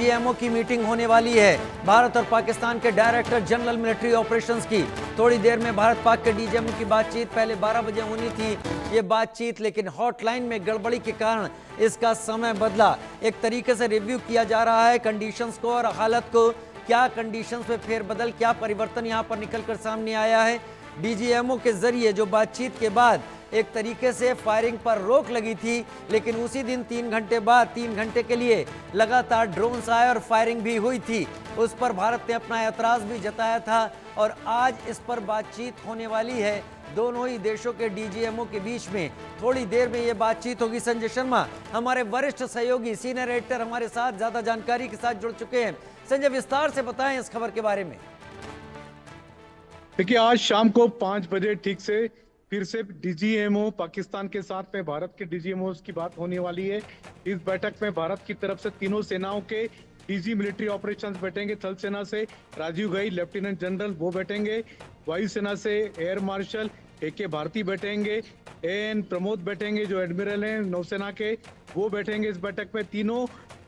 DGMO की meeting होने वाली है। भारत और पाकिस्तान के डायरेक्टर जनरल मिलिट्री ऑपरेशंस की थोड़ी देर में भारत पाक के डीजीएमओ की बातचीत पहले 12 बजे होनी थी ये बातचीत, लेकिन हॉटलाइन में गड़बड़ी के कारण इसका समय बदला। एक तरीके से रिव्यू किया जा रहा है कंडीशंस को और हालत को, क्या कंडीशंस में फेरबदल, क्या परिवर्तन यहां पर निकलकर सामने आया है। डीजीएमओ के जरिए जो बातचीत के बाद एक तरीके से फायरिंग पर रोक लगी थी, लेकिन उसी दिन 3 घंटे बाद 3 घंटे के लिए लगातार ड्रोन्स आए और फायरिंग भी हुई थी। उस पर भारत ने अपना ऐतराज भी जताया था और आज इस पर बातचीत होने वाली है दोनों ही देशों के डीजीएमओ के बीच में। थोड़ी देर में ये बातचीत होगी। संजय शर्मा हमारे वरिष्ठ सहयोगी सीनियर एडिटर हमारे साथ ज्यादा जानकारी के साथ जुड़ चुके हैं। संजय, विस्तार से बताएं इस खबर के बारे में। देखिए, आज शाम को 5 बजे ठीक से फिर से डीजीएमओ पाकिस्तान के साथ में भारत के डीजीएमओ की बात होने वाली है। इस बैठक में भारत की तरफ से तीनों सेनाओं के डीजी मिलिट्री ऑपरेशंस बैठेंगे। थल सेना से राजीव घई लेफ्टिनेंट जनरल वो बैठेंगे, वायुसेना से एयर मार्शल AK भारती बैठेंगे, AN प्रमोद बैठेंगे जो एडमिरल हैं नौसेना के, वो बैठेंगे इस बैठक में।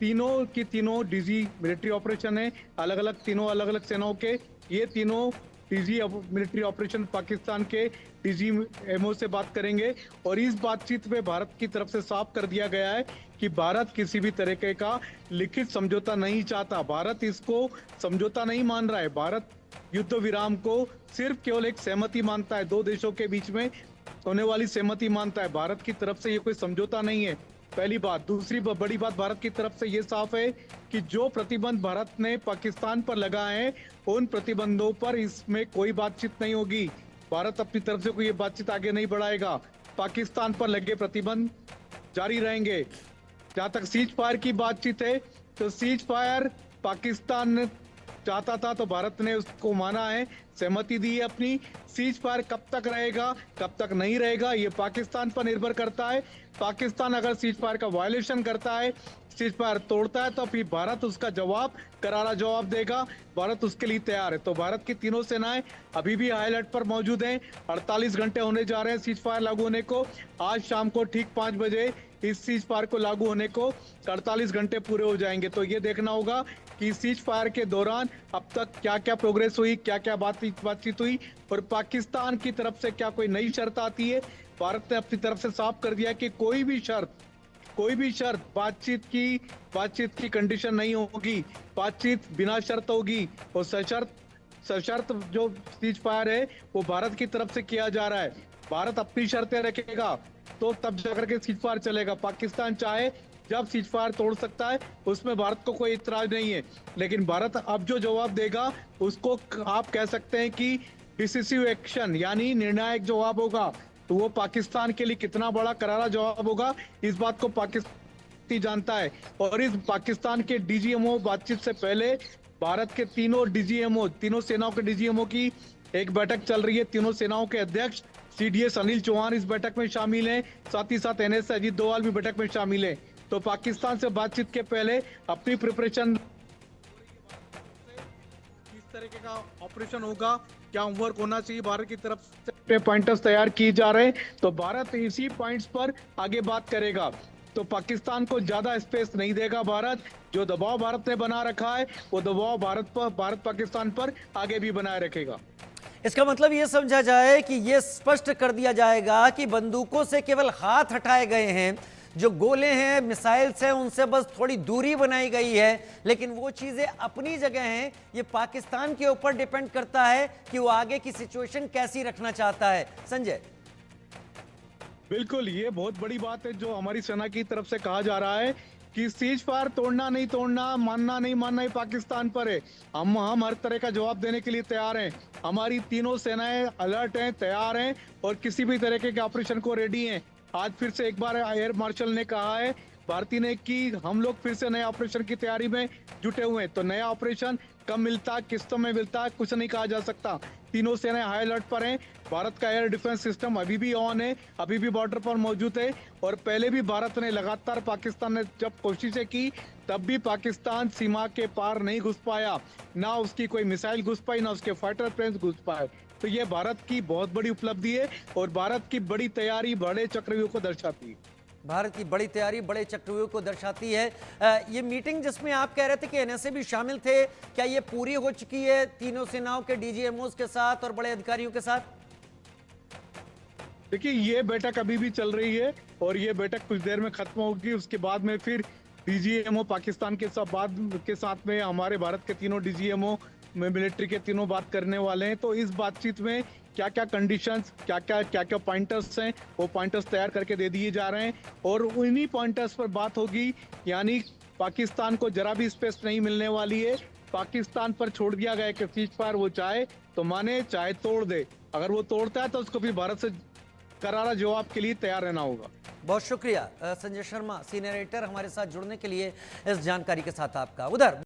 तीनों डीजी मिलिट्री ऑपरेशन है, अलग अलग सेनाओं के। ये तीनों डीजी मिलिट्री ऑपरेशन पाकिस्तान के डीजीएमओ से बात करेंगे और इस बातचीत में भारत की तरफ से साफ कर दिया गया है कि भारत किसी भी तरीके का लिखित समझौता नहीं चाहता। भारत इसको समझौता नहीं मान रहा है। भारत युद्ध विराम को सिर्फ केवल एक सहमति मानता है, दो देशों के बीच में होने वाली सहमति मानता है। भारत की तरफ से ये कोई समझौता नहीं है, पहली बात। दूसरी बड़ी बात भारत की तरफ से ये साफ है कि जो प्रतिबंध भारत ने पाकिस्तान पर लगाए हैं उन प्रतिबंधों पर इसमें कोई बातचीत नहीं होगी। भारत अपनी तरफ से कोई बातचीत आगे नहीं बढ़ाएगा। पाकिस्तान पर लगे प्रतिबंध जारी रहेंगे। जहां तक सीज फायर की बातचीत है तो सीज फायर पाकिस्तान चाहता था तो भारत ने उसको माना है, सहमति दी है अपनी। सीज फायर कब तक रहेगा कब तक नहीं रहेगा ये पाकिस्तान पर निर्भर करता है। पाकिस्तान अगर सीज फायर का वायलेशन करता है, सीज फायर तोड़ता है, तो फिर भारत उसका करारा जवाब देगा। भारत उसके लिए तैयार है। तो भारत की तीनों सेनाएं अभी भी हाई अलर्ट पर मौजूद हैं। 48 घंटे होने जा रहे हैं सीज फायर लागू होने को। आज शाम को ठीक 5 बजे इस सीज फायर को लागू होने को 48 घंटे पूरे हो जाएंगे। तो ये देखना होगा कि सीज फायर के दौरान अब तक क्या क्या प्रोग्रेस हुई, क्या क्या बातचीत हुई और पाकिस्तान की तरफ से क्या कोई नई शर्त आती है। भारत ने अपनी तरफ से साफ कर दिया कि कोई भी शर्त बातचीत की कंडीशन नहीं होगी। बातचीत बिना शर्त होगी और सशर्त जो सीज फायर है वो भारत की तरफ से किया जा रहा है। भारत अपनी शर्तें रखेगा तो तब जाकर के सीज फायर चलेगा। पाकिस्तान चाहे जब सीज फायर तोड़ सकता है, उसमें भारत को कोई इतराज नहीं है। लेकिन भारत अब जो जवाब देगा उसको आप कह सकते हैं कि डिसिसिव एक्शन यानी निर्णायक जवाब होगा। तो वो पाकिस्तान के लिए कितना बड़ा करारा जवाब होगा इस बात को पाकिस्तान जानता है। और इस पाकिस्तान के डीजीएमओ बातचीत से पहले भारत के तीनों सेनाओं के डीजीएमओ की एक बैठक चल रही है। तीनों सेनाओं के अध्यक्ष CDS अनिल चौहान इस बैठक में शामिल हैं, साथ ही साथ NS अजीत डोभाल भी बैठक में शामिल हैं। तो पाकिस्तान से बातचीत के पहले अपनी प्रिपरेशन, किस तरीके का ऑपरेशन होगा, क्या होमवर्क होना चाहिए, भारत की तरफ से पॉइंटर्स तैयार किए जा रहे हैं। तो भारत इसी पॉइंट्स पर आगे बात करेगा। तो पाकिस्तान को ज्यादा स्पेस नहीं देगा भारत। जो दबाव भारत ने बना रखा है वो दबाव भारत पाकिस्तान पर आगे भी बनाए रखेगा। इसका मतलब ये समझा जाए कि ये स्पष्ट कर दिया जाएगा कि बंदूकों से केवल हाथ हटाए गए हैं, जो गोले हैं, मिसाइल्स हैं, उनसे बस थोड़ी दूरी बनाई गई है, लेकिन वो चीजें अपनी जगह हैं। ये पाकिस्तान के ऊपर डिपेंड करता है कि वो आगे की सिचुएशन कैसी रखना चाहता है। संजय, बिल्कुल, ये बहुत बड़ी बात है जो हमारी सेना की तरफ से कहा जा रहा है कि सीज फायर तोड़ना नहीं तोड़ना, मानना नहीं मानना ये पाकिस्तान पर है। हम हर तरह का जवाब देने के लिए तैयार हैं। हमारी तीनों सेनाएं अलर्ट हैं, तैयार हैं और किसी भी तरह के ऑपरेशन को रेडी हैं। आज फिर से एक बार एयर मार्शल ने कहा है, भारती ने, कि हम लोग फिर से नए ऑपरेशन की तैयारी में जुटे हुए हैं। तो नया ऑपरेशन कब मिलता, किस्तों में मिलता, कुछ नहीं कहा जा सकता। तीनों सेनाएं हाई अलर्ट पर हैं। भारत का एयर डिफेंस सिस्टम अभी भी ऑन है, अभी भी बॉर्डर पर मौजूद है। और पहले भी भारत ने लगातार, पाकिस्तान ने जब कोशिशें की तब भी पाकिस्तान सीमा के पार नहीं घुस पाया। ना उसकी कोई मिसाइल घुस पाई, ना उसके फाइटर प्लेन घुस पाए। तो ये भारत की बहुत बड़ी उपलब्धि है और भारत की बड़ी तैयारी, बड़े चक्रव्यूह को दर्शाती है। भारत की बड़ी तैयारी बड़े चक्रव्यूह को दर्शाती है। ये मीटिंग जिसमें आप कह रहे थे कि एनएसए भी शामिल थे, क्या ये पूरी हो चुकी है तीनों सेनाओं के डीजीएमओस के साथ और बड़े अधिकारियों के साथ? देखिए, ये बैठक अभी भी चल रही है और ये बैठक कुछ देर में खत्म होगी। उसके बाद में फिर डीजीएमओ पाकिस्तान के साथ में हमारे भारत के तीनों डीजीएमओ में मिलिट्री के तीनों बात करने वाले हैं। तो इस बातचीत में क्या क्या कंडीशंस, क्या क्या पॉइंटर्स हैं, वो पॉइंटर्स तैयार करके दे दिए जा रहे हैं और उन्हीं पॉइंटर्स पर बात होगी। यानी पाकिस्तान को जरा भी स्पेस नहीं मिलने वाली है। पाकिस्तान पर छोड़ दिया गया कि सीज फायर वो चाहे तो माने, चाहे तोड़ दे। अगर वो तोड़ता है तो उसको भी भारत से करारा जवाब के लिए तैयार रहना होगा। बहुत शुक्रिया संजय शर्मा, सीनियर एडिटर, हमारे साथ जुड़ने के लिए इस जानकारी के साथ आपका। उधर